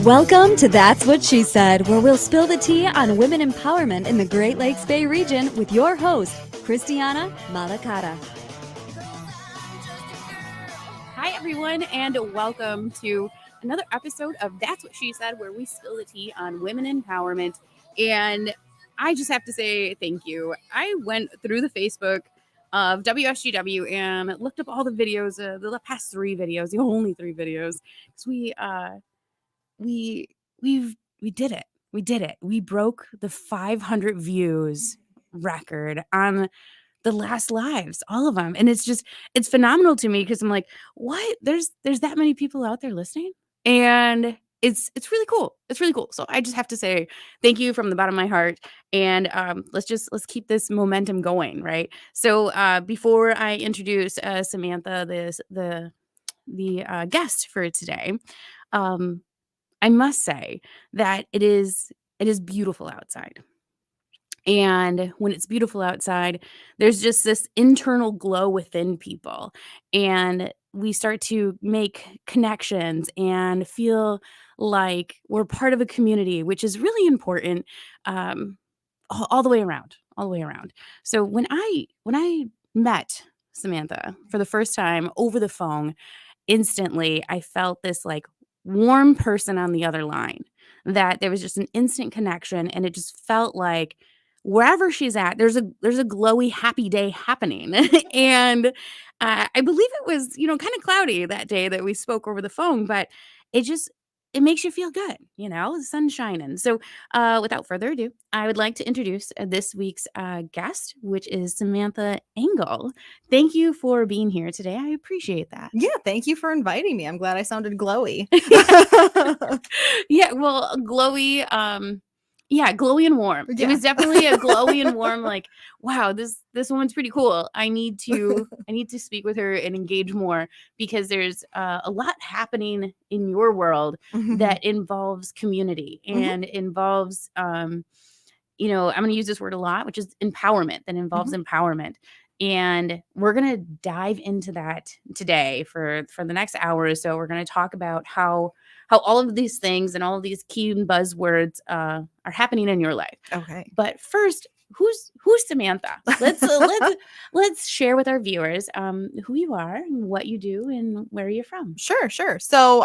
Welcome to That's What She Said, where we'll spill the tea on women empowerment in the Great Lakes Bay region with your host, Christiana Malacara. Hi, everyone, and welcome to another episode of That's What She Said, where we spill the tea on women empowerment. And I just have to say thank you. I went through the Facebook of WSGW and looked up all the videos, the past 3 videos, the only 3 videos, because we did it. We did it. We broke the 500 views record on the last lives, all of them. And it's phenomenal to me because I'm like, what? There's that many people out there listening. And it's really cool. It's really cool. So I just have to say thank you from the bottom of my heart. And let's keep this momentum going, right? So before I introduce Samantha, the guest for today, I must say that it is beautiful outside. And when it's beautiful outside, there's just this internal glow within people. And we start to make connections and feel like we're part of a community, which is really important, all the way around, all the way around. So when I met Samantha for the first time over the phone, instantly I felt this like warm person on the other line, that there was just an instant connection, and it just felt like wherever she's at, there's a glowy happy day happening. And I believe it was, kind of cloudy that day that we spoke over the phone, but it makes you feel good, the sun's shining. So without further ado, I would like to introduce this week's guest, which is Samantha Engel. Thank you for being here today. I appreciate that. Yeah, thank you for inviting me. I'm glad I sounded glowy. Yeah, well, glowy, glowy and warm. Yeah. It was definitely a glowy and warm, like, wow, this woman's pretty cool. I need to speak with her and engage more, because there's a lot happening in your world that involves community and involves I'm going to use this word a lot, which is empowerment, that involves empowerment. And we're going to dive into that today for the next hour or so. We're going to talk about how all of these things and all of these key buzzwords are happening in your life. Okay. But first, who's Samantha? Let's share with our viewers who you are and what you do and where you're from. Sure. So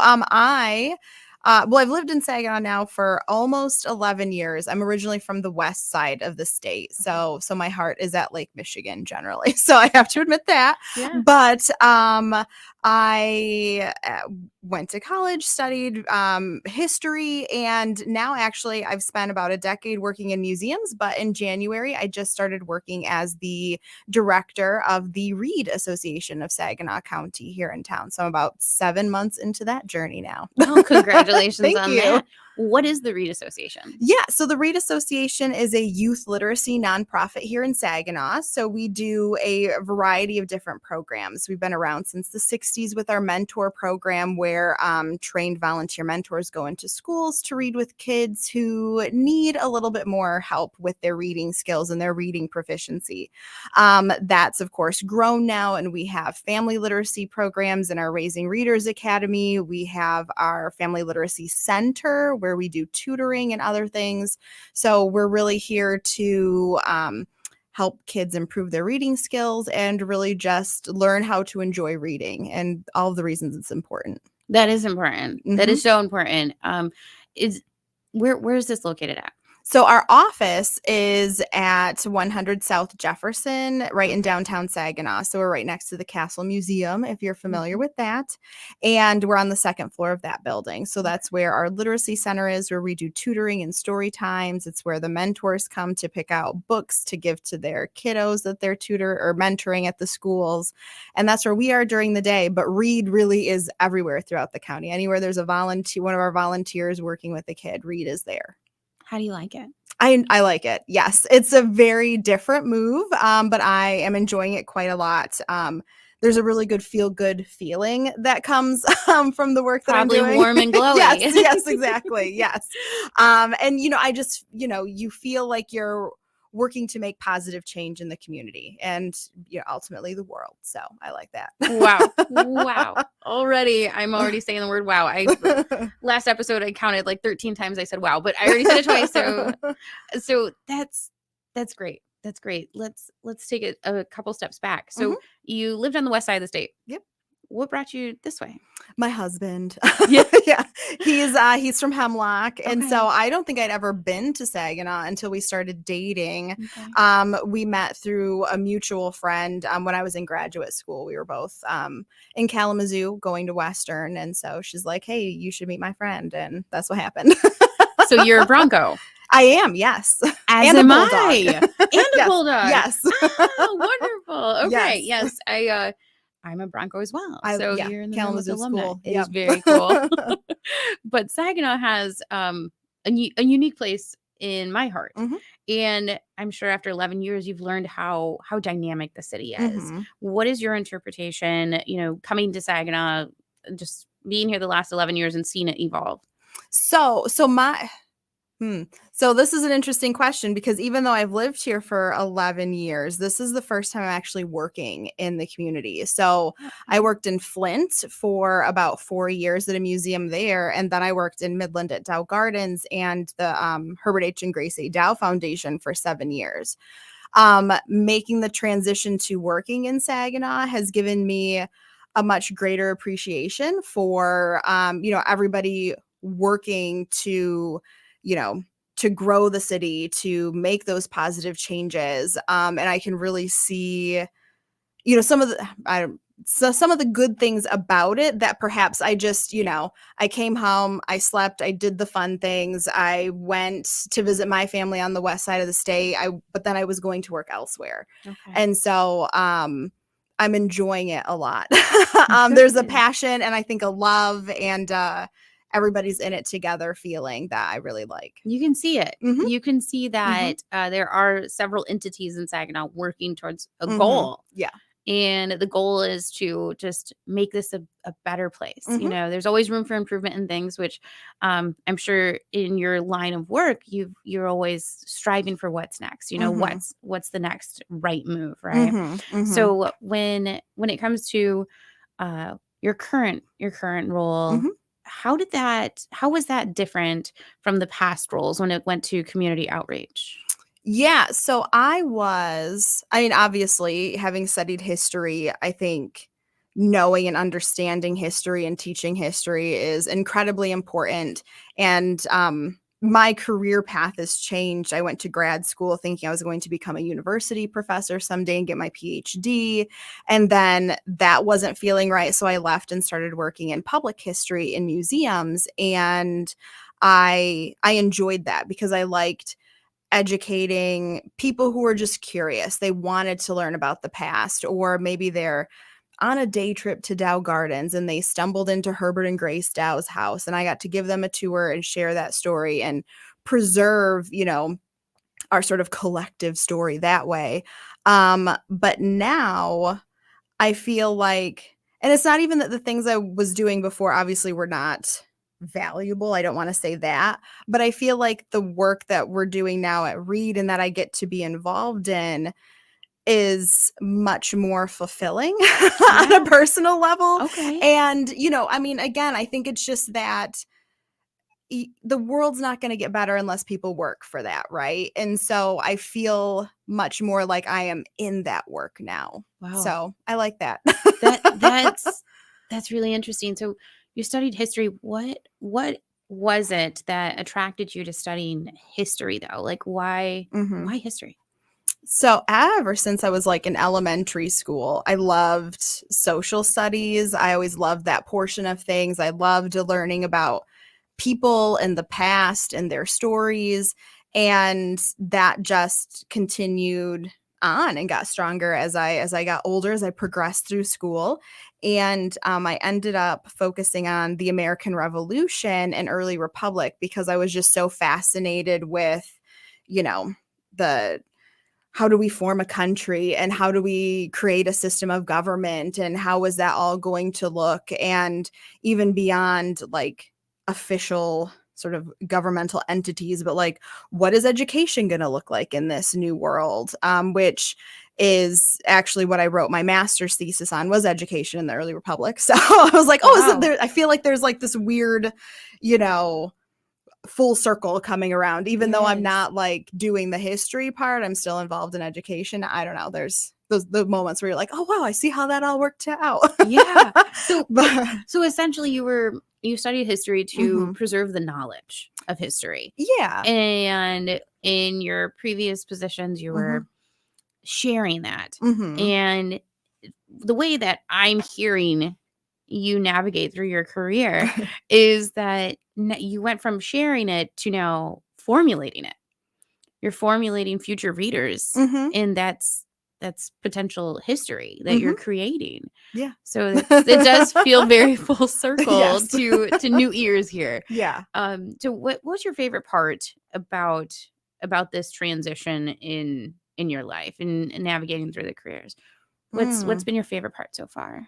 I've lived in Saginaw now for almost 11 years. I'm originally from the west side of the state. So my heart is at Lake Michigan generally. So I have to admit that. Yeah. But I went to college, studied history, and now actually I've spent about a decade working in museums. But in January, I just started working as the director of the Reed Association of Saginaw County here in town. So I'm about 7 months into that journey now. Oh, congratulations Thank on you. that. What is the Reed Association? Yeah, so the Reed Association is a youth literacy nonprofit here in Saginaw. So we do a variety of different programs. We've been around since the 60s with our mentor program, where trained volunteer mentors go into schools to read with kids who need a little bit more help with their reading skills and their reading proficiency. That's, of course, grown now, and we have family literacy programs in our Raising Readers Academy. We have our Family Literacy Center, where we do tutoring and other things. So we're really here to help kids improve their reading skills and really just learn how to enjoy reading and all of the reasons it's important. That is important. That is so important. Where is this located at? So our office is at 100 South Jefferson, right in downtown Saginaw. So we're right next to the Castle Museum, if you're familiar with that. And we're on the second floor of that building. So that's where our literacy center is, where we do tutoring and story times. It's where the mentors come to pick out books to give to their kiddos that they're tutor or mentoring at the schools. And that's where we are during the day. But Reed really is everywhere throughout the county. Anywhere there's a volunteer, one of our volunteers working with a kid, Reed is there. How do you like it? I like it. Yes, it's a very different move, but I am enjoying it quite a lot. There's a really good feel-good feeling that comes from the work that Probably I'm doing. Warm and glowy. Yes, exactly. Yes. And, I just, you feel like you're working to make positive change in the community and ultimately the world. So I like that. Wow. Already, I'm already saying the word wow. Last episode I counted like 13 times I said wow, but I already said it twice. So that's great. That's great. Let's take it a couple steps back. So you lived on the west side of the state. Yep. What brought you this way? My husband. Yeah. Yeah. He's from Hemlock. And so I don't think I'd ever been to Saginaw until we started dating. Okay. We met through a mutual friend when I was in graduate school. We were both in Kalamazoo going to Western. And so she's like, hey, you should meet my friend. And that's what happened. So you're a Bronco. I am, yes. As and am a I. And a yes. bulldog. Yes. Oh, wonderful. Okay. Yes. I'm a Bronco as well. Yeah, You're in the Kalamazoo alumni. school. It is very cool. But Saginaw has a unique place in my heart. And I'm sure after 11 years, you've learned how dynamic the city is. What is your interpretation, coming to Saginaw, just being here the last 11 years and seeing it evolve? So this is an interesting question because even though I've lived here for 11 years, this is the first time I'm actually working in the community. So I worked in Flint for about 4 years at a museum there. And then I worked in Midland at Dow Gardens and the Herbert H. and Grace A. Dow Foundation for 7 years. Making the transition to working in Saginaw has given me a much greater appreciation for, everybody working to grow the city, to make those positive changes. And I can really see, some of the good things about it that perhaps I just, I came home, I slept, I did the fun things. I went to visit my family on the west side of the state. But then I was going to work elsewhere. Okay. And so, I'm enjoying it a lot. There's a passion and I think a love and, everybody's in it together feeling that I really like. You can see it. You can see that there are several entities in Saginaw working towards a goal. Yeah. And the goal is to just make this a better place. There's always room for improvement in things, which I'm sure in your line of work, you're always striving for what's next, what's the next right move, right? So when it comes to your current role, how was that different from the past roles when it went to community outreach? Yeah, so obviously having studied history, I think knowing and understanding history and teaching history is incredibly important. And my career path has changed. I went to grad school thinking I was going to become a university professor someday and get my PhD. And then that wasn't feeling right. So I left and started working in public history in museums. And I enjoyed that because I liked educating people who were just curious. They wanted to learn about the past, or maybe they're on a day trip to Dow Gardens and they stumbled into Herbert and Grace Dow's house, and I got to give them a tour and share that story and preserve, our sort of collective story that way. But now I feel like, and it's not even that the things I was doing before obviously were not valuable. I don't want to say that, but I feel like the work that we're doing now at Reed and that I get to be involved in is much more fulfilling on a personal level. Okay. And, again, I think it's just that the world's not going to get better unless people work for that, right? And so I feel much more like I am in that work now. Wow. So I like that. That's really interesting. So you studied history. What was it that attracted you to studying history, though? Like, why history? So ever since I was in elementary school, I loved social studies. I always loved that portion of things. I loved learning about people in the past and their stories. And that just continued on and got stronger as I got older, as I progressed through school. And I ended up focusing on the American Revolution and early Republic because I was just so fascinated with, how do we form a country and how do we create a system of government and how is that all going to look? And even beyond official sort of governmental entities, but what is education going to look like in this new world? Which is actually what I wrote my master's thesis on, was education in the early republic. So I was like, oh, Wow. is it there? I feel like there's like this weird, you know, full circle coming around, even though I'm Yes. not like doing the history part, I'm still involved in education. I don't know. There's the moments where you're like, oh wow, I see how that all worked out. Yeah. So But so essentially you studied history to Mhm. preserve the knowledge of history. yeah. And in your previous positions you were sharing that. hmm And the way that I'm hearing you navigate through your career is that you went from sharing it to now formulating it. You're formulating future readers, hmm and that's potential history that you're creating. Yeah. So it does feel very full circle Yes. to new ears here. Yeah. So what's your favorite part about this transition in your life and navigating through the careers? What's Mm. been your favorite part so far?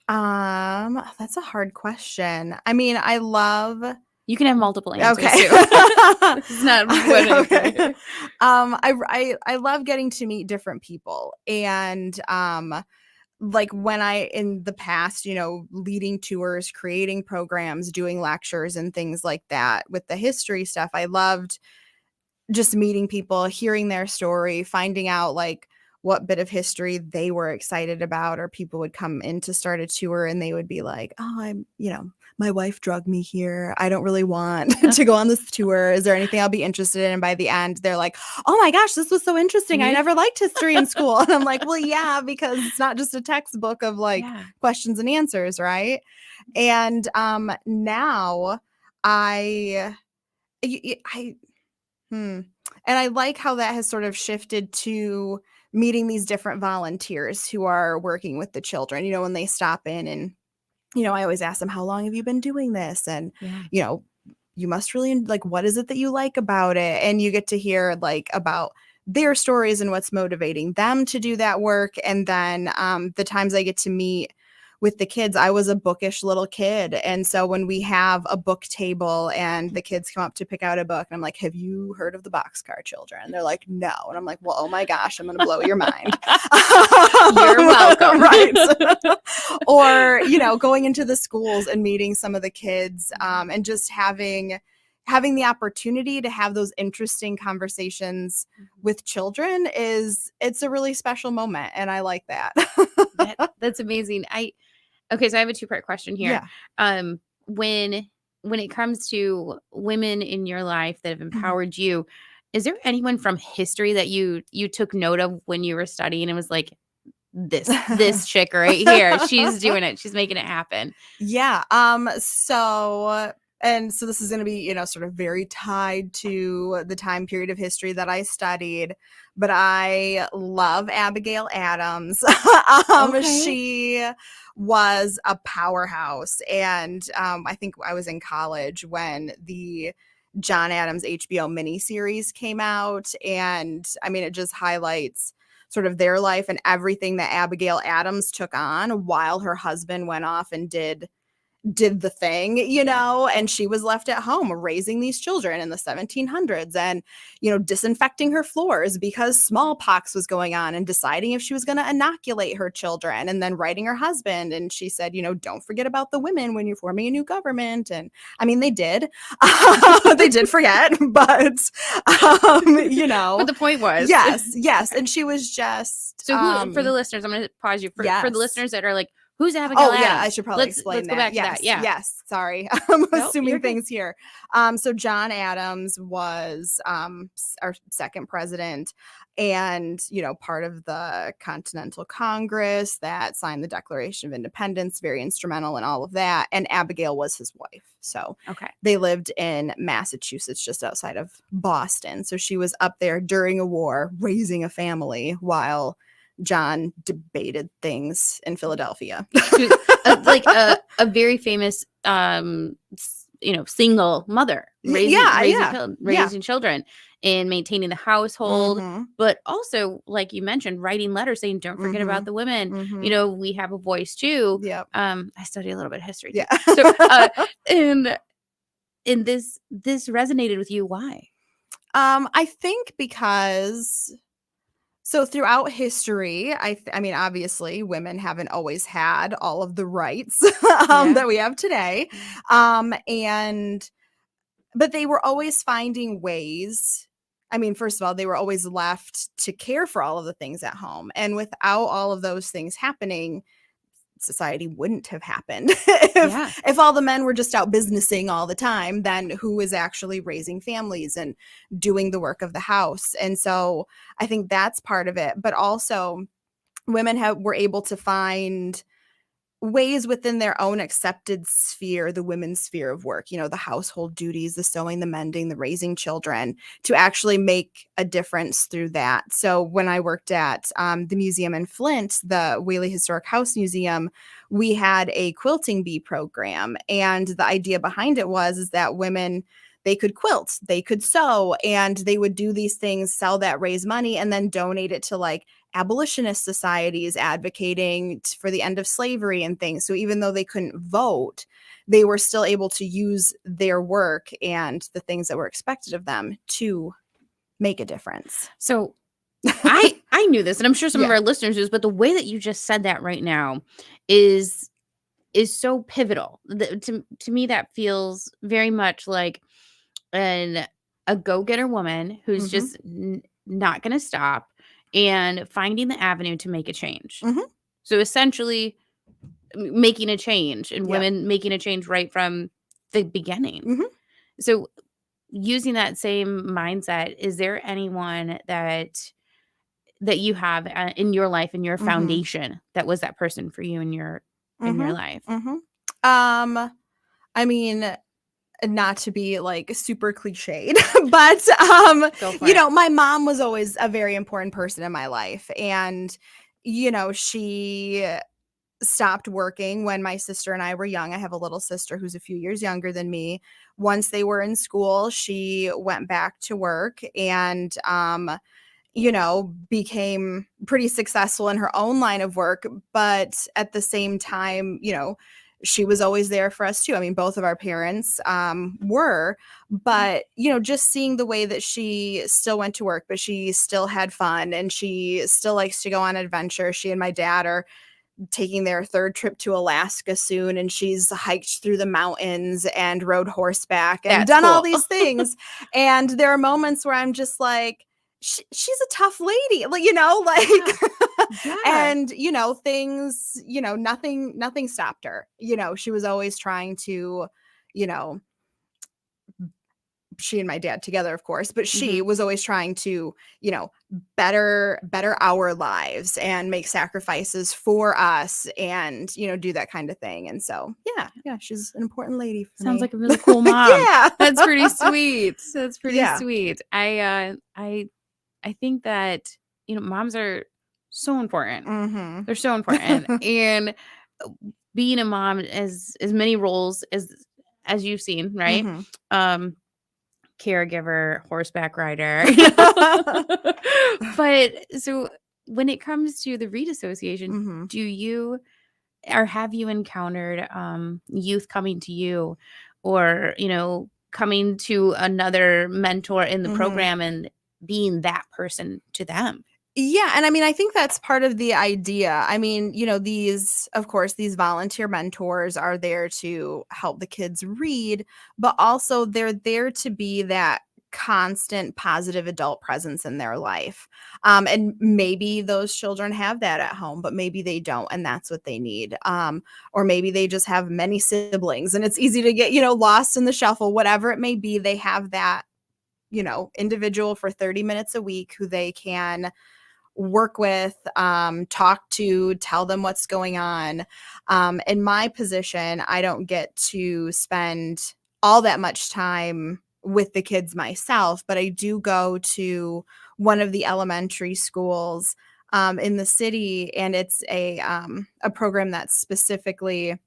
That's a hard question. I mean, I love You can have multiple answers okay. too. It's not one Okay. answer. I love getting to meet different people, and like when I in the past, you know, leading tours, creating programs, doing lectures and things like that with the history stuff, I loved just meeting people, hearing their story, finding out like what bit of history they were excited about, or people would come in to start a tour and they would be like, oh, my wife drugged me here. I don't really want to go on this tour. Is there anything I'll be interested in? And by the end, they're like, oh my gosh, this was so interesting. I Yeah. never liked history in school. And I'm like, well, yeah, because it's not just a textbook of like Yeah. questions and answers, right? And now I, I, and I like how that has sort of shifted to meeting these different volunteers who are working with the children, you know, when they stop in and, you know, I always ask them, how long have you been doing this? And, Yeah. you know, you must really like, what is it that you like about it? And you get to hear like about their stories and what's motivating them to do that work. And then the times I get to meet with the kids, I was a bookish little kid. And so when we have a book table and the kids come up to pick out a book, and I'm like, have you heard of the Boxcar Children? And they're like, no. And I'm like, well, oh my gosh, I'm going to blow your mind. You're welcome. Right. Or, you know, going into the schools and meeting some of the kids and just having the opportunity to have those interesting conversations with children it's a really special moment. And I like that. That's amazing. Okay, so I have a two-part question here. Yeah. When it comes to women in your life that have empowered you, is there anyone from history that you took note of when you were studying and was like, this chick right here, she's doing it, she's making it happen? Yeah. So this is going to be, you know, sort of very tied to the time period of history that I studied, but I love Abigail Adams. Okay. She was a powerhouse. And I think I was in college when the John Adams HBO miniseries came out. And I mean, it just highlights sort of their life and everything that Abigail Adams took on while her husband went off and did the thing, you know, and she was left at home raising these children in the 1700s and, you know, disinfecting her floors because smallpox was going on and deciding if she was going to inoculate her children, and then writing her husband. And she said, you know, don't forget about the women when you're forming a new government. And I mean, they did. They did forget, but, you know. But the point was. Yes. And she was just. So for the listeners, I'm going to pause you. For the listeners that are like, who's Abigail Adams? Yeah, I should probably explain let's that. Go back to that. Yeah. Yes. Sorry. I'm assuming you're good. things here. So John Adams was our second president and, you know, part of the Continental Congress that signed the Declaration of Independence, very instrumental in all of that. And Abigail was his wife. So they lived in Massachusetts, just outside of Boston. So she was up there during a war, raising a family while John debated things in Philadelphia. Like a very famous, you know, single mother raising children and maintaining the household, but also, like you mentioned, writing letters saying, don't forget about the women. You know, we have a voice too. Yep. I studied a little bit of history. Yeah. So, and this resonated with you. Why? I think because So throughout history, I mean, obviously, women haven't always had all of the rights Yeah. that we have today, and but they were always finding ways. I mean, first of all, they were always left to care for all of the things at home, and without all of those things happening, society wouldn't have happened. Yeah. If all the men were just out businessing all the time, then who is actually raising families and doing the work of the house? And so I think that's part of it, but also women were able to find ways within their own accepted sphere, the women's sphere of work, the household duties, the sewing, the mending, the raising children, to actually make a difference through that. So when I worked at the museum in Flint, the Whaley Historic House Museum, we had a quilting bee program. And the idea behind it is that women, they could quilt, they could sew, and they would do these things, sell that, raise money, and then donate it to like abolitionist societies advocating for the end of slavery and things. So even though they couldn't vote, they were still able to use their work and the things that were expected of them to make a difference. So I knew this, and I'm sure some of Yeah. our listeners do, but the way that you just said that right now is so pivotal. To me, that feels very much like a go-getter woman who's Mhm. just not going to stop and finding the avenue to make a change. Mhm. So essentially making a change, and Yep. women making a change right from the beginning. Mhm. So using that same mindset, is there anyone that you have in your life, in your Mhm. foundation, that was that person for you in your Mhm. life? Mhm. I mean, not to be like super cliched, but Go for it. my mom was always a very important person in my life, and she stopped working when my sister and I were young. I have a little sister who's a few years younger than me. Once they were in school, she went back to work and became pretty successful in her own line of work. But at the same time, she was always there for us too. I mean, both of our parents were, but, just seeing the way that she still went to work, but she still had fun and she still likes to go on adventure. She and my dad are taking their third trip to Alaska soon, and she's hiked through the mountains and rode horseback and That's done all cool. these things. And there are moments where I'm just like, she's a tough lady, like, Yeah. and things, nothing stopped her. She was always trying to, you know she and my dad together, of course, but she was always trying to, better our lives and make sacrifices for us and, do that kind of thing. And so, yeah, she's an important lady for Sounds me. like a really cool mom. Yeah. That's pretty sweet. That's pretty Yeah. sweet. I think that, moms are so important. Mhm. They're so important. And being a mom as many roles as you've seen, right? Mhm. Um Caregiver, horseback rider. But so when it comes to the Read Association, Mhm. do you or have you encountered youth coming to you, or coming to another mentor in the Mhm. program and being that person to them? Yeah, and I mean, I think that's part of the idea. I mean, of course, these volunteer mentors are there to help the kids read, but also they're there to be that constant positive adult presence in their life. And maybe those children have that at home, but maybe they don't, and that's what they need. Or maybe they just have many siblings and it's easy to get, lost in the shuffle, whatever it may be. They have that, individual for 30 minutes a week who they can work with, talk to, tell them what's going on. In my position, I don't get to spend all that much time with the kids myself, but I do go to one of the elementary schools in the city, and it's a program that's specifically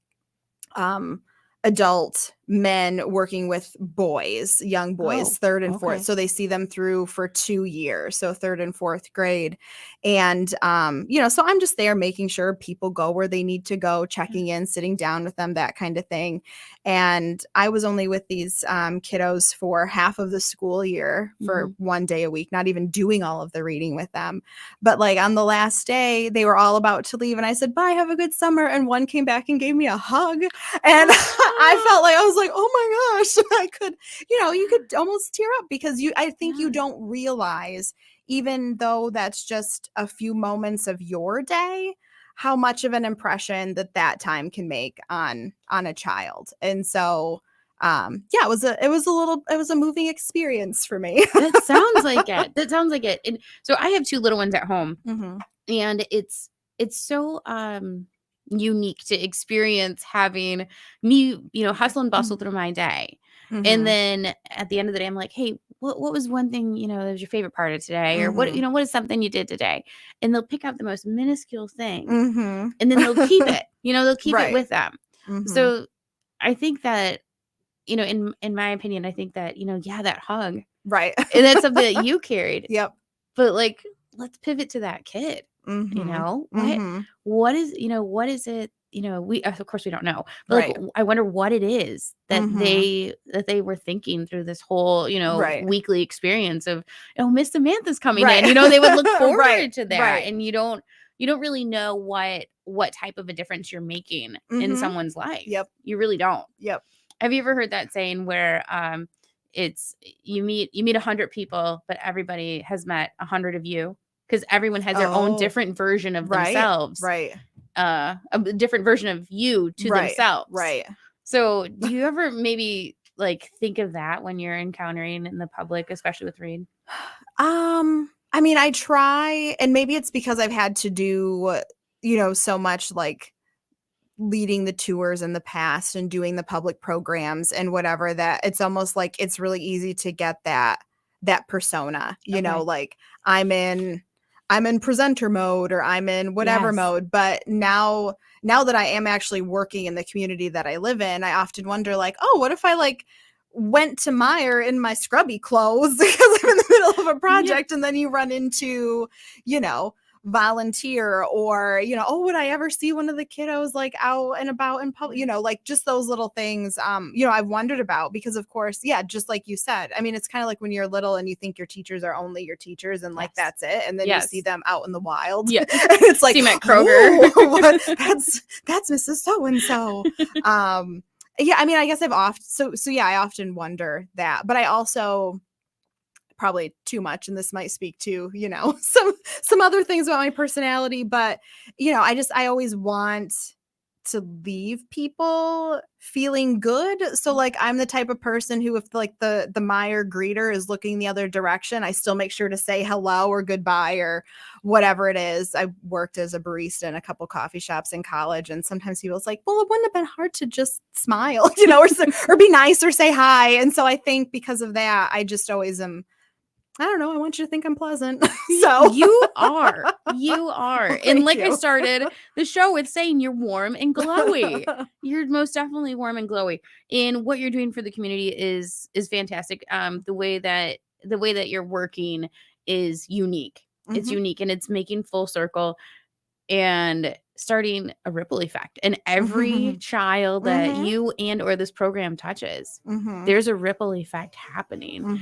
adult men working with boys, young boys, Oh, third and fourth. okay. So they see them through for 2 years, so third and fourth grade. And, so I'm just there making sure people go where they need to go, checking in, sitting down with them, that kind of thing. And I was only with these kiddos for half of the school year for 1 day a week, not even doing all of the reading with them. But like on the last day, they were all about to leave. And I said, bye, have a good summer. And one came back and gave me a hug. And I felt like, I was like, oh my gosh, I could, you could almost tear up because I think you don't realize, even though that's just a few moments of your day, how much of an impression that time can make on a child. And so it was a moving experience for me. That sounds like it. And so I have 2 little ones at home, and it's so unique to experience having me, hustle and bustle through my day. And then at the end of the day, I'm like, hey, what was one thing, that was your favorite part of today? Or what is something you did today? And they'll pick out the most minuscule thing, and then they'll keep it, they'll keep it with them. So I think that, in my opinion, I think that, that hug. Right. And that's something that you carried. Yep. But like, let's pivot to that kid. What is it? We, of course we don't know, but like, I wonder what it is that they were thinking through this whole, weekly experience of, Miss Samantha's coming in, they would look forward to that. And you don't really know what type of a difference you're making in someone's life. Yep. You really don't. Yep. Have you ever heard that saying where, it's, you meet 100 people, but everybody has met 100 of you? Because everyone has their own different version of themselves. Right. A different version of you to themselves. Right. So do you ever maybe like think of that when you're encountering in the public, especially with Reed? I mean, I try, and maybe it's because I've had to do, so much like leading the tours in the past and doing the public programs and whatever, that it's almost like it's really easy to get that persona, like I'm in presenter mode or I'm in whatever mode. But now that I am actually working in the community that I live in, I often wonder like, oh, what if I like went to Meijer in my scrubby clothes because I'm in the middle of a project, and then you run into, volunteer or, would I ever see one of the kiddos like out and about in public, like just those little things, I've wondered about, because of course, just like you said, I mean, it's kind of like when you're little and you think your teachers are only your teachers and like, that's it. And then you see them out in the wild. Yeah. And it's like, see them at Kroger. That's Mrs. So-and-so. I mean, I guess I've often, I often wonder that, but I also probably too much, and this might speak to, some other things about my personality, but, I always want to leave people feeling good. So like, I'm the type of person who, if like the Meijer greeter is looking the other direction, I still make sure to say hello or goodbye or whatever it is. I worked as a barista in a couple coffee shops in college, and sometimes people's like, well, it wouldn't have been hard to just smile, or be nice or say hi. And so I think because of that, I just always am, I don't know, I want you to think I'm pleasant. So you are. And like I started the show with saying, you're warm and glowy. You're most definitely warm and glowy. And what you're doing for the community is fantastic. The way that you're working is unique. It's unique, and it's making full circle and starting a ripple effect. And every child that you and or this program touches, there's a ripple effect happening.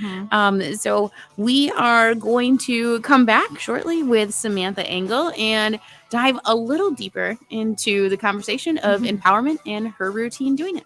So we are going to come back shortly with Samantha Engel and dive a little deeper into the conversation of empowerment and her routine doing it.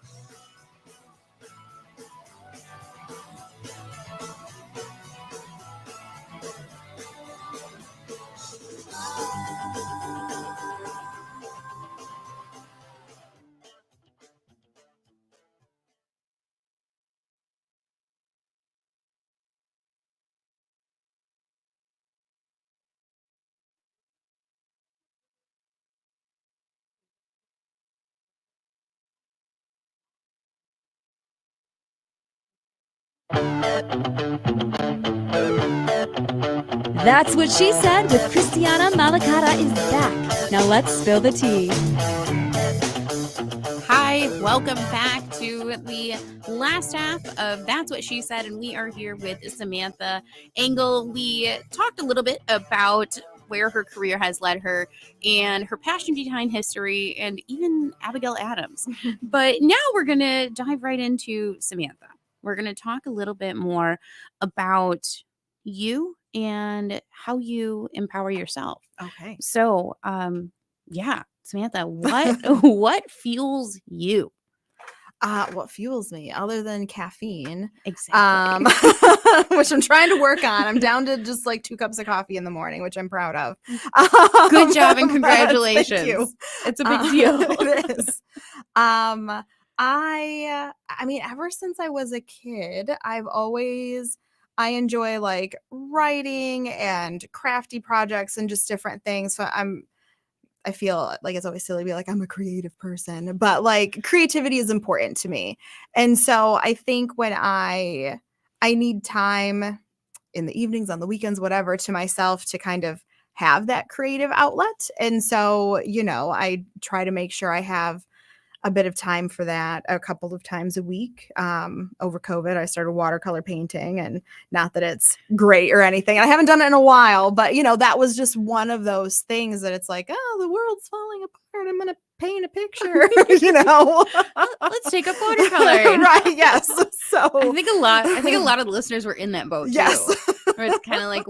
That's What She Said with Christiana. Malacara is back. Now let's spill the tea. Hi, Hi, welcome back to the last half of That's What She Said, and we are here with Samantha Engel. We talked a little bit about where her career has led her and her passion behind history and even Abigail Adams. But now we're going to dive right into Samantha. We're going to talk a little bit more about you and how you empower yourself. Okay. So, yeah, Samantha, what fuels you? What fuels me other than caffeine? Exactly. Which I'm trying to work on. I'm down to just like 2 cups of coffee in the morning, which I'm proud of. Good job and Thank congratulations. you. It's a big deal. It is. I mean, ever since I was a kid, I enjoy like writing and crafty projects and just different things. So I feel like it's always silly to be like, I'm a creative person, but like creativity is important to me. And so I think when I need time in the evenings, on the weekends, whatever, to myself to kind of have that creative outlet. And so, I try to make sure I have a bit of time for that a couple of times a week. Over COVID, I started watercolor painting, and not that it's great or anything. I haven't done it in a while, but that was just one of those things that it's like, oh, the world's falling apart. I'm going to paint a picture, Let's take up watercolor. Right. Yes. So I think a lot of the listeners were in that boat too. Yes. Where it's kind of like,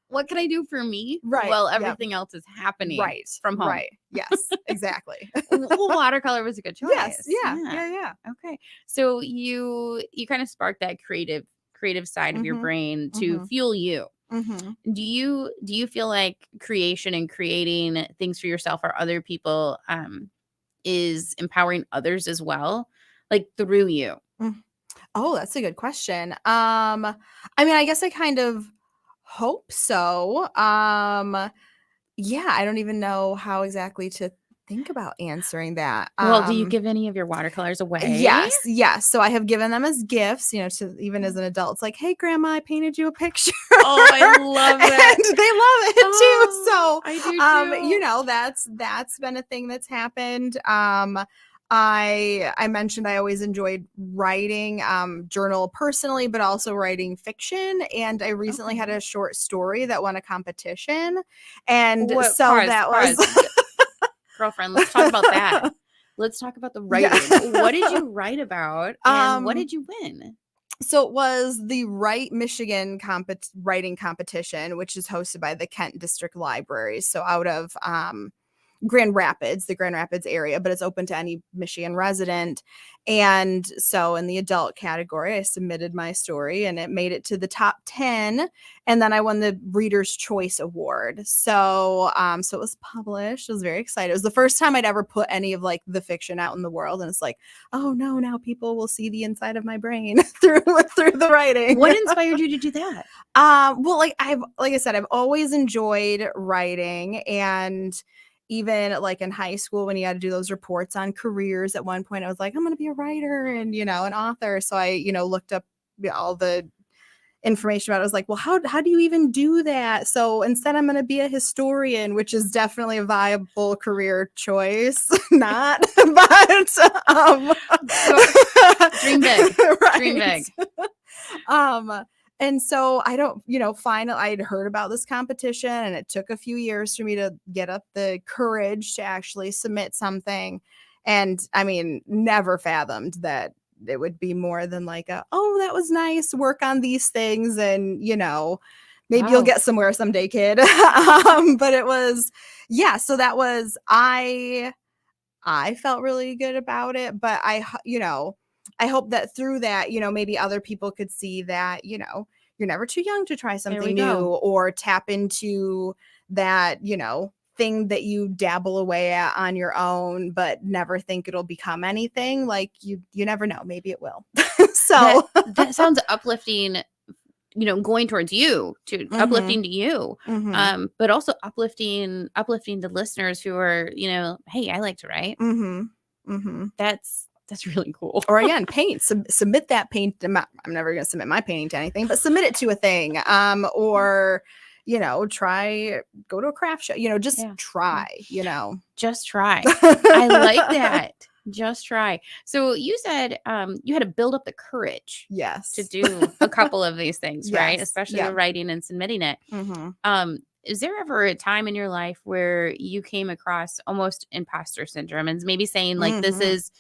what can I do for me? Right. Well, everything else is happening from home. Right. Yes, exactly. Well, watercolor was a good choice. Yes. Yeah. Okay. So you kind of sparked that creative side of your brain to fuel you. Mm-hmm. Do you feel like creation and creating things for yourself or other people is empowering others as well, like through you? Oh, that's a good question. I mean, I guess I kind of hope so. Yeah, I don't even know how exactly to think about answering that. Well, do you give any of your watercolors away? Yes. So I have given them as gifts, to even as an adult. It's like, hey, Grandma, I painted you a picture. Oh, I love that. And they love it too. So I do too. That's been a thing that's happened. I mentioned I always enjoyed writing journal personally, but also writing fiction. And I recently had a short story that won a competition. And was girlfriend, let's talk about that. Let's talk about the writing. Yeah. What did you write about and what did you win? So it was the Write Michigan writing competition, which is hosted by the Kent District Library. So out of the Grand Rapids area, but it's open to any Michigan resident. And so in the adult category, I submitted my story and it made it to the top 10. And then I won the Reader's Choice Award. So, so it was published. I was very excited. It was the first time I'd ever put any of like the fiction out in the world. And it's like, oh no, now people will see the inside of my brain through the writing. What inspired you to do that? Well, like I said, I've always enjoyed writing, and even like in high school when you had to do those reports on careers, at one point I was like, I'm going to be a writer and, an author. So I, looked up all the information about it. I was like, well, how do you even do that? So instead I'm going to be a historian, which is definitely a viable career choice. Not, but dream big. Right. Dream big. And so I don't, finally I'd heard about this competition, and it took a few years for me to get up the courage to actually submit something. And I mean, never fathomed that it would be more than like oh, that was nice, work on these things, and maybe you'll get somewhere someday, kid. But it was, so that was, I felt really good about it, but I hope that through that, maybe other people could see that, you're never too young to try something new, or tap into that, thing that you dabble away at on your own, but never think it'll become anything. Like you never know. Maybe it will. So that sounds uplifting, going towards you, uplifting to you, but also uplifting the listeners who are, hey, I like to write. That's really cool. Or again, paint. Submit that paint. I'm never going to submit my painting to anything, but submit it to a thing. Or go to a craft show. Just try. Just try. I like that. Just try. So you said you had to build up the courage Yes. to do a couple of these things, right? Yes. Especially Yeah. the writing and submitting it. Is there ever a time in your life where you came across almost imposter syndrome and maybe saying like, this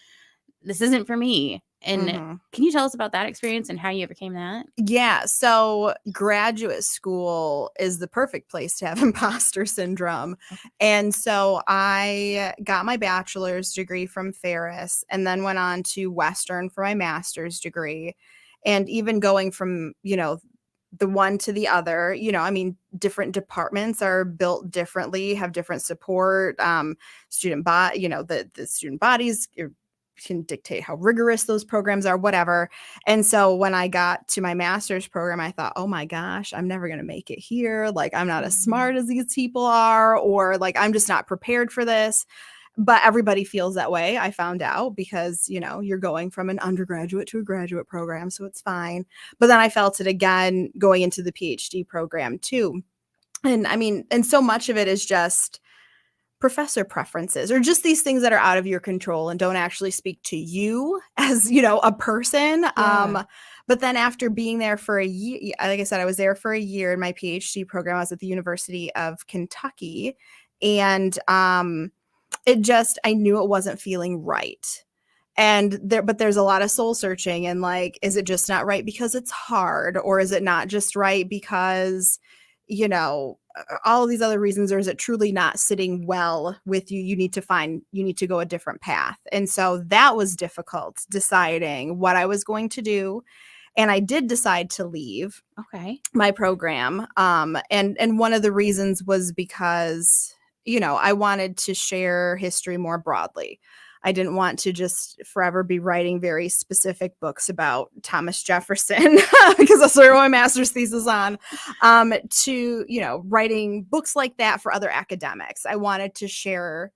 isn't for me? And can you tell us about that experience and how you overcame that? Yeah. So graduate school is the perfect place to have imposter syndrome. And so I got my bachelor's degree from Ferris and then went on to Western for my master's degree. And even going from, the one to the other, I mean, different departments are built differently, have different support, student body, the student bodies can dictate how rigorous those programs are, whatever. And so when I got to my master's program, I thought, oh my gosh, I'm never going to make it here. Like, I'm not as smart as these people are, or like, I'm just not prepared for this. But everybody feels that way, I found out, because, you're going from an undergraduate to a graduate program, so it's fine. But then I felt it again going into the PhD program too. And I mean, and so much of it is just professor preferences or just these things that are out of your control and don't actually speak to you as, a person. Yeah. But then after being there for a year, like I said, I was there for a year in my PhD program. I was at the University of Kentucky, and I knew it wasn't feeling right. But there's a lot of soul searching and like, is it just not right because it's hard, or is it not just right because, all of these other reasons, or is it truly not sitting well with you? You need to go a different path. And so that was difficult deciding what I was going to do. And I did decide to leave my program. And one of the reasons was because, I wanted to share history more broadly. I didn't want to just forever be writing very specific books about Thomas Jefferson because that's what my master's thesis on, to, writing books like that for other academics. I wanted to share,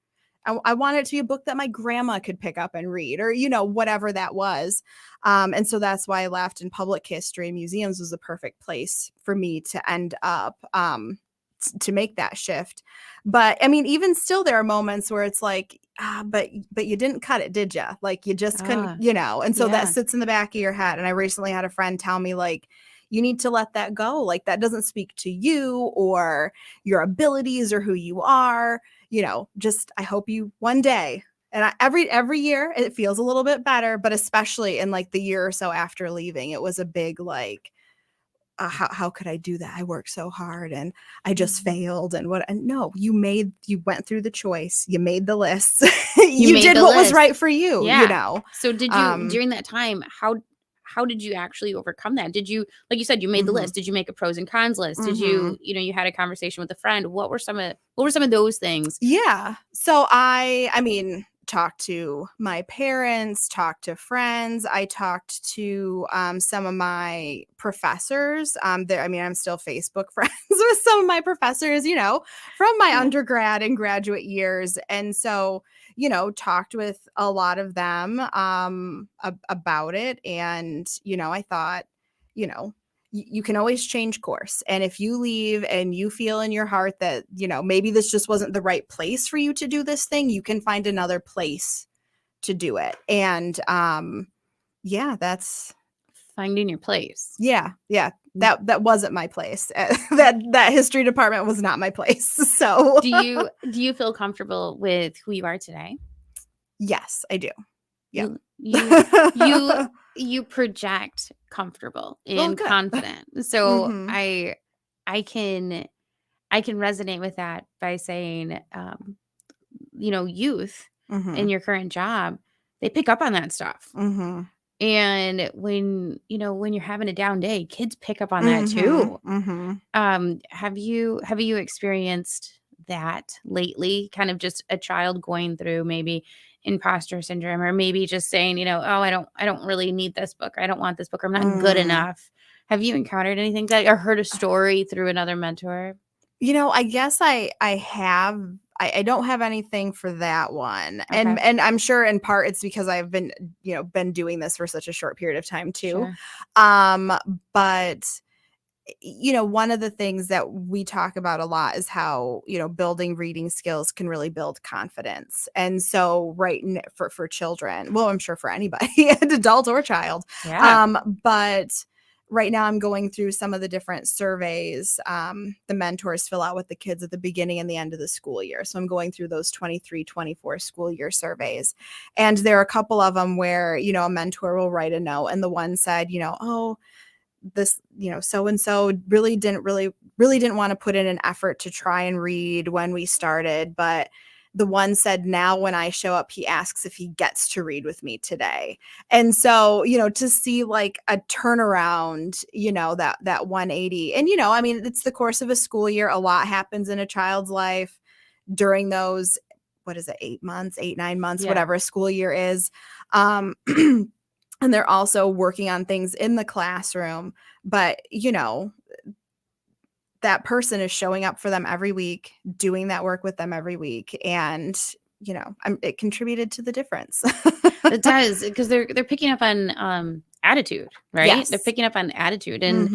I wanted it to be a book that my grandma could pick up and read, or, whatever that was. And so that's why I left, and public history museums was the perfect place for me to end up, to make that shift. But I mean, even still, there are moments where it's like, but you didn't cut it, did you? Like, you just couldn't, and so that sits in the back of your head. And I recently had a friend tell me, like, you need to let that go. Like, that doesn't speak to you or your abilities or who you are, just, I hope you one day. And every year it feels a little bit better, but especially in like the year or so after leaving, it was a big, like, how could I do that? I worked so hard and I just failed. And no, you went through the choice. You made the list. you did what was right for you, So did you, during that time, how did you actually overcome that? Did you, like you said, you made the list. Did you make a pros and cons list? Did you, you had a conversation with a friend? What were some of those things? Yeah. So I mean, talked to my parents, talked to friends. I talked to some of my professors. I'm still Facebook friends with some of my professors, from my undergrad and graduate years. And so, talked with a lot of them about it. And, I thought, you can always change course. And if you leave and you feel in your heart that, maybe this just wasn't the right place for you to do this thing, you can find another place to do it. And that's finding your place. Yeah. That wasn't my place. that history department was not my place. So do you feel comfortable with who you are today? Yes, I do. Yeah. You project comfortable and confident. So I can resonate with that by saying, youth in your current job, they pick up on that stuff. And when you're having a down day, kids pick up on that too. Have you experienced that lately? Kind of just a child going through maybe imposter syndrome, or maybe just saying, oh, I don't really need this book. I don't want this book. Or I'm not good enough. Have you encountered anything like that, or heard a story through another mentor? I guess I have. I don't have anything for that one. Okay. And I'm sure in part it's because I've been doing this for such a short period of time too. Sure. But one of the things that we talk about a lot is how, building reading skills can really build confidence. And so for children, well, I'm sure for anybody, an adult or child. Yeah. But right now I'm going through some of the different surveys the mentors fill out with the kids at the beginning and the end of the school year. So I'm going through those 23-24 school year surveys. And there are a couple of them where, a mentor will write a note, and the one said, oh, this, so-and-so really didn't want to put in an effort to try and read when we started. But the one said, now when I show up, he asks if he gets to read with me today. And so, to see like a turnaround, that 180. And, it's the course of a school year. A lot happens in a child's life during those, what is it, 8 months, 9 months, whatever a school year is. And they're also working on things in the classroom. But, that person is showing up for them every week, doing that work with them every week. And, it contributed to the difference. It does, because they're picking up on attitude, right? Yes. They're picking up on attitude, and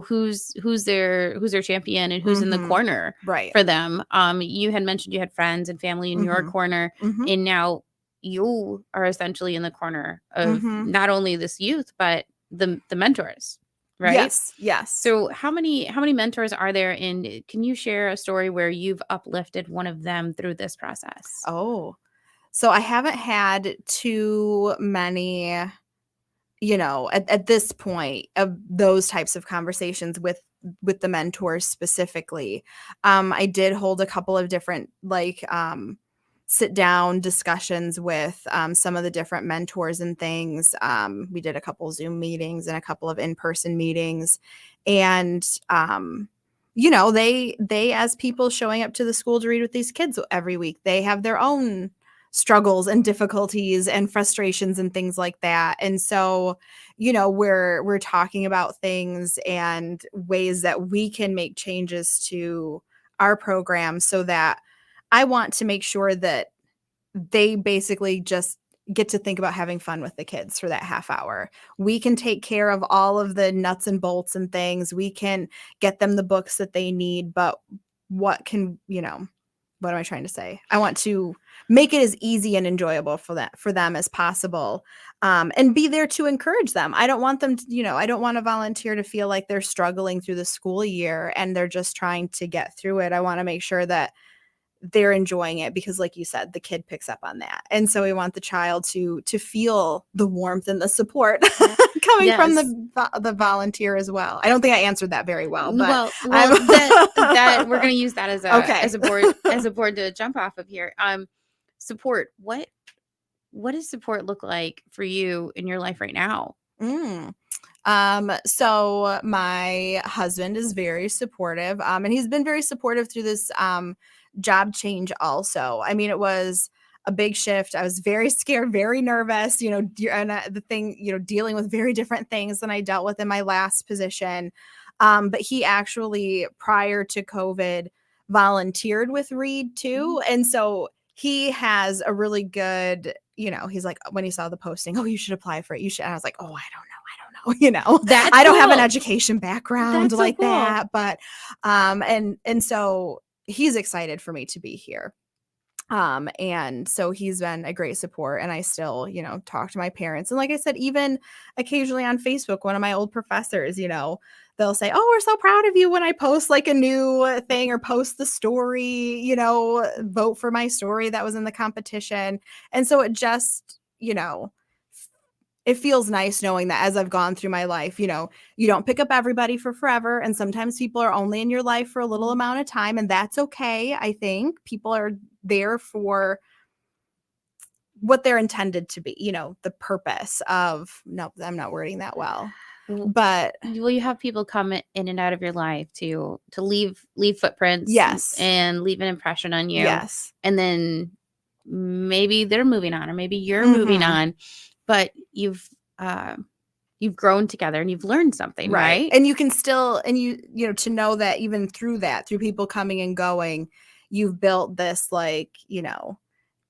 who's their champion and who's in the corner for them. You had mentioned you had friends and family in your corner, and now you are essentially in the corner of not only this youth but the mentors, right? Yes. So how many mentors are there, and can you share a story where you've uplifted one of them through this process? Oh, so I haven't had too many, at this point, of those types of conversations with the mentors specifically. I did hold a couple of different sit down discussions with some of the different mentors and things. We did a couple Zoom meetings and a couple of in-person meetings. And, they, as people showing up to the school to read with these kids every week, they have their own struggles and difficulties and frustrations and things like that. And so, we're talking about things and ways that we can make changes to our program, so that I want to make sure that they basically just get to think about having fun with the kids for that half hour. We can take care of all of the nuts and bolts and things. We can get them the books that they need, but what am I trying to say? I want to make it as easy and enjoyable for them as possible, and be there to encourage them. I don't want them to, I don't want a volunteer to feel like they're struggling through the school year and they're just trying to get through it. I want to make sure that they're enjoying it, because like you said, the kid picks up on that. And so we want the child to feel the warmth and the support coming from the volunteer as well. I don't think I answered that very well, but that we're going to use that as a board to jump off of here. Support. What does support look like for you in your life right now? So my husband is very supportive, and he's been very supportive through this job change also. I mean, it was a big shift. I was very scared, very nervous, and dealing with very different things than I dealt with in my last position. But he actually, prior to COVID, volunteered with Read too. And so he has a really good, he's like, when he saw the posting, oh, you should apply for it. You should. And I was like, oh, I don't know. I don't have an education background like that, but, and so he's excited for me to be here. And so he's been a great support, and I still, talk to my parents. And like I said, even occasionally on Facebook, one of my old professors, they'll say, oh, we're so proud of you when I post like a new thing or post the story, vote for my story that was in the competition. And so it just, it feels nice knowing that as I've gone through my life, you don't pick up everybody for forever. And sometimes people are only in your life for a little amount of time. And that's okay. I think people are there for what they're intended to be, the purpose of, no, I'm not wording that well. But you have people come in and out of your life to leave footprints, and leave an impression on you. Yes. And then maybe they're moving on, or maybe you're moving on. But you've grown together and you've learned something, right? And you can still, and to know that even through people coming and going, you've built this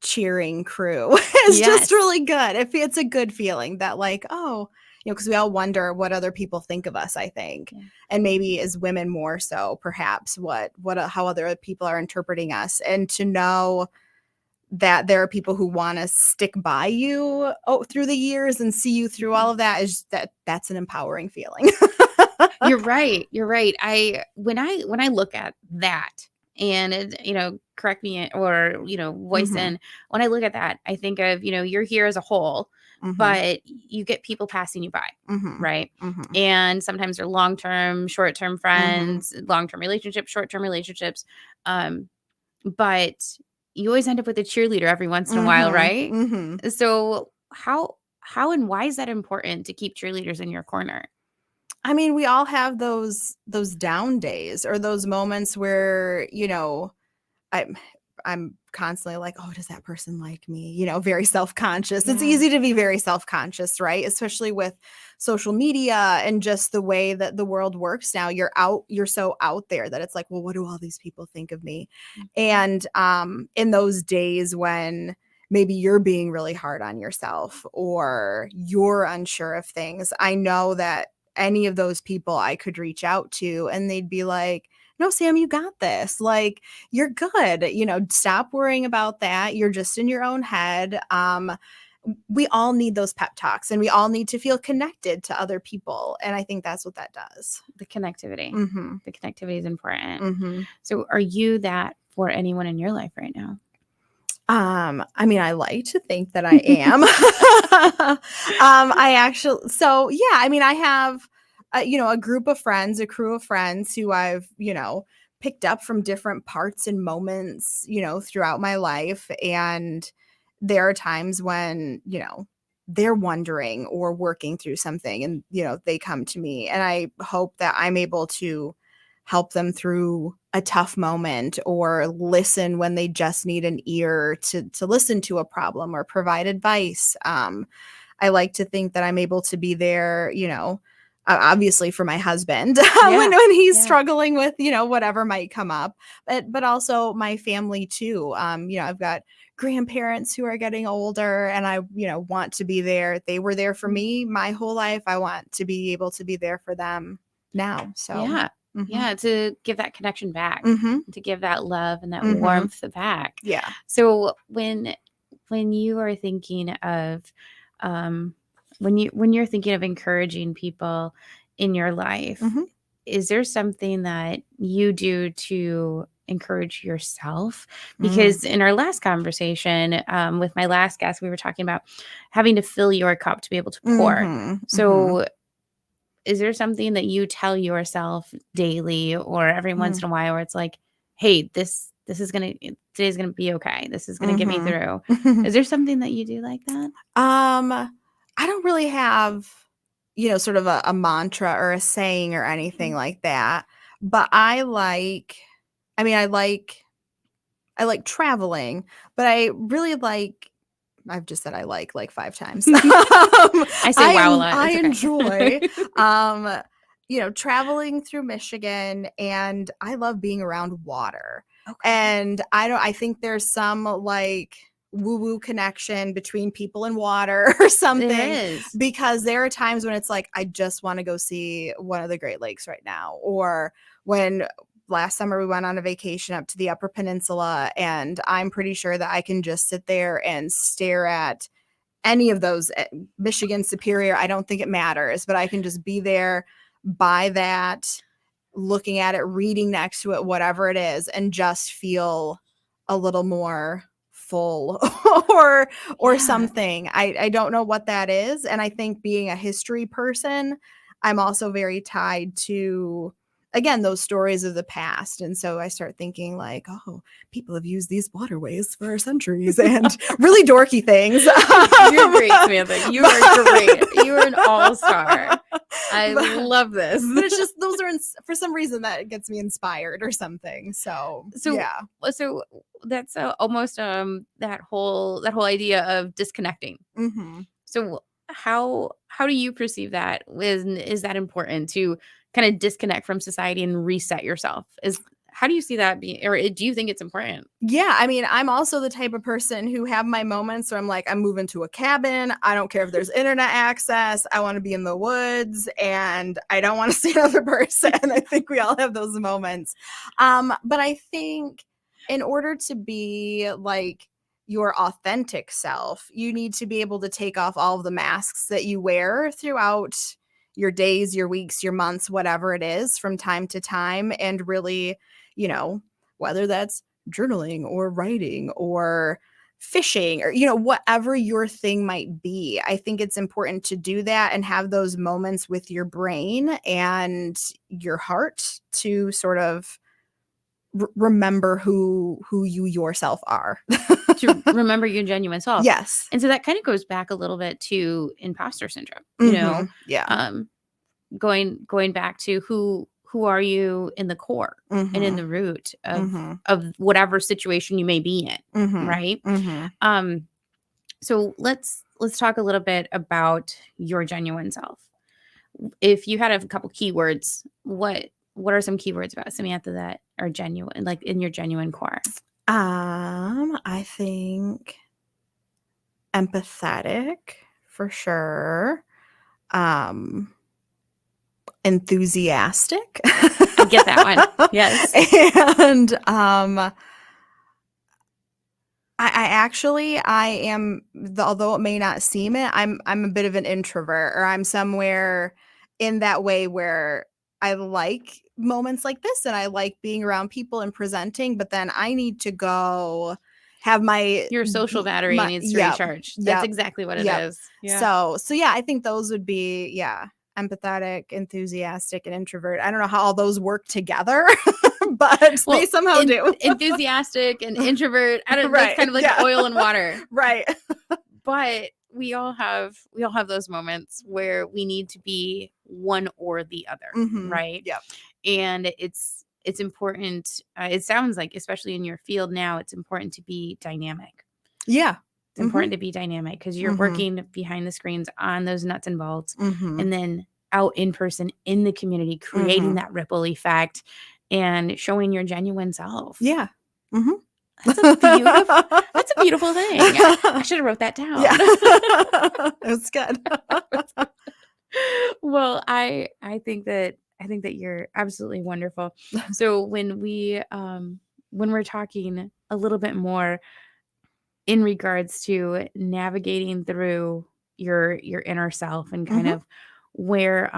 cheering crew. It's just really good. It's a good feeling that oh, because we all wonder what other people think of us, I think. Yeah. And maybe as women more so, perhaps how other people are interpreting us, and to know that there are people who want to stick by you through the years and see you through all of that, that's an empowering feeling. You're right. You're right. When I look at that, and it, correct me or, voice Mhm. in, when I look at that, I think of, you're here as a whole, Mhm. but you get people passing you by. Mhm. Right. Mhm. And sometimes they're long-term, short-term friends, long-term relationships, short-term relationships. But you always end up with a cheerleader every once in a while, right? Mhm. So how and why is that important to keep cheerleaders in your corner? I mean, we all have those down days, or those moments where, I'm I'm constantly like, oh, does that person like me? Very self-conscious. It's Yeah. easy to be very self-conscious, right? Especially with social media and just the way that the world works now. You're so out there that it's like, well, what do all these people think of me? And in those days when maybe you're being really hard on yourself or you're unsure of things, I know that any of those people I could reach out to and they'd be like, no, Sam, you got this. Like, you're good. Stop worrying about that. You're just in your own head. We all need those pep talks, and we all need to feel connected to other people. And I think that's what that does. The connectivity. Mm-hmm. The connectivity is important. Mm-hmm. So are you that for anyone in your life right now? I mean, I like to think that I am. I have, a group of friends, a crew of friends who I've, picked up from different parts and moments, throughout my life. And there are times when, they're wondering or working through something and, they come to me, and I hope that I'm able to help them through a tough moment or listen when they just need an ear to listen to a problem or provide advice. I like to think that I'm able to be there, obviously for my husband when he's struggling with, whatever might come up, but also my family too. I've got grandparents who are getting older, and I, want to be there. They were there for me my whole life. I want to be able to be there for them now. So Yeah. Mhm. Yeah, to give that connection back, Mhm. to give that love and that Mhm. warmth back. Yeah. So when you are thinking of when you're thinking of encouraging people in your life, Mhm. is there something that you do to encourage yourself? Mm. Because in our last conversation with my last guest, we were talking about having to fill your cup to be able to pour. Mhm. So is there something that you tell yourself daily or every once in a while where it's like, hey, today's gonna be okay. This is gonna get me through. Mhm. Is there something that you do like that? I don't really have, sort of a mantra or a saying or anything like that. But I like traveling, but I really like, I've just said I like 5 times. I say wow a lot. I It's okay. enjoy, traveling through Michigan, and I love being around water. Okay. And I think there's some like woo-woo connection between people and water or something, There is. because there are times when it's like, I just want to go see one of the Great Lakes right now. Or when last summer we went on a vacation up to the Upper Peninsula, and I'm pretty sure that I can just sit there and stare at any of those, Michigan, Superior, I don't think it matters, but I can just be there by that, looking at it, reading next to it, whatever it is, and just feel a little more full or Yeah. something. I don't know what that is. And I think, being a history person, I'm also very tied to, again, those stories of the past. And so I start thinking like, oh, people have used these waterways for centuries, and really dorky things. You're great, Samantha. You are great. You are an all-star. I love this. But it's just, those are for some reason that gets me inspired or something. So yeah. So that's almost that whole idea of disconnecting. Mm-hmm. So how do you perceive that? Is that important to kind of disconnect from society and reset yourself? how do you see that being, or do you think it's important? Yeah, I mean, I'm also the type of person who have my moments where I'm like, I'm moving to a cabin. I don't care if there's internet access. I want to be in the woods and I don't want to see another person. I think we all have those moments. But I think in order to be like your authentic self, you need to be able to take off all of the masks that you wear throughout your days, your weeks, your months, whatever it is from time to time, and really, you know, whether that's journaling or writing or fishing or, you know, whatever your thing might be. I think it's important to do that and have those moments with your brain and your heart to sort of remember who you yourself are. To remember your genuine self. Yes. And so that kind of goes back a little bit to imposter syndrome, you know, Yeah. going back to who are you in the core and in the root of whatever situation you may be in. Right. So let's talk a little bit about your genuine self. If you had a couple keywords, what are some keywords about Samantha that are genuine, like in your genuine core? I think empathetic for sure. Enthusiastic. I get that one. Yes. And I am, although it may not seem it, I'm a bit of an introvert, or I'm somewhere in that way where I like moments like this and I like being around people and presenting, but then I need to go have your social battery needs to recharge. That's exactly what it is. Yeah. So yeah, I think those would be, empathetic, enthusiastic, and introvert. I don't know how all those work together, but they somehow do. Enthusiastic and introvert. I don't know. It's kind of like oil and water. Right. But we all have those moments where we need to be one or the other. Right. Yep. And it's important. It sounds like, especially in your field now, it's important to be dynamic. Yeah. It's important to be dynamic because you're working behind the screens on those nuts and bolts and then out in person in the community, creating that ripple effect and showing your genuine self. Yeah. That's a beautiful thing. I should have wrote that down. Yeah. It's good. Well, I think that you're absolutely wonderful. So when we're talking a little bit more in regards to navigating through your inner self and kind of where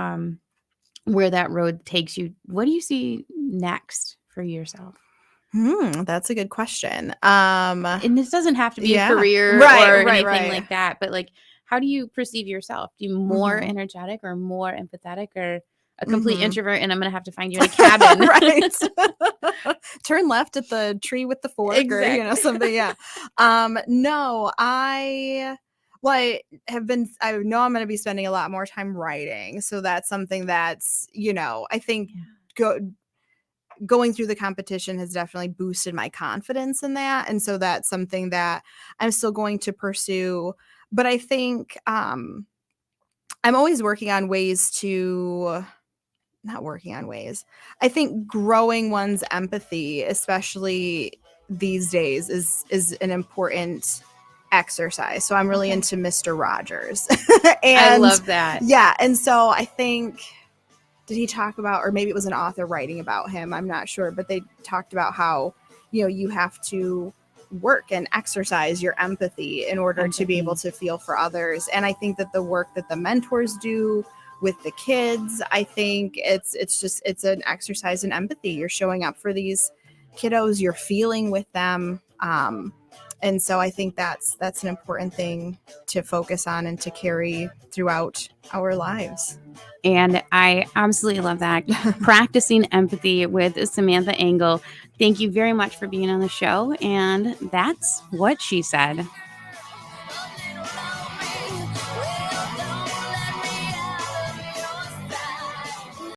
that road takes you, what do you see next for yourself? That's a good question. And this doesn't have to be a career or anything like that, but like, how do you perceive yourself? Do you more energetic or more empathetic or a complete introvert, and I'm going to have to find you in a cabin? Right. Turn left at the tree with the fork or, something. Yeah. No, I know I'm going to be spending a lot more time writing. So that's something that's, I think going through the competition has definitely boosted my confidence in that. And so that's something that I'm still going to pursue. But I think I'm always working on ways to not working on ways. I think growing one's empathy, especially these days, is an important exercise. So I'm really into Mr. Rogers. And I love that. Yeah. And so I think, did he talk about, or maybe it was an author writing about him, I'm not sure, but they talked about how, you have to work and exercise your empathy in order to be able to feel for others. And I think that the work that the mentors do with the kids, I think it's an exercise in empathy. You're showing up for these kiddos, you're feeling with them. And so I think that's an important thing to focus on and to carry throughout our lives. And I absolutely love that. Practicing empathy with Samantha Engel. Thank you very much for being on the show. And that's what she said.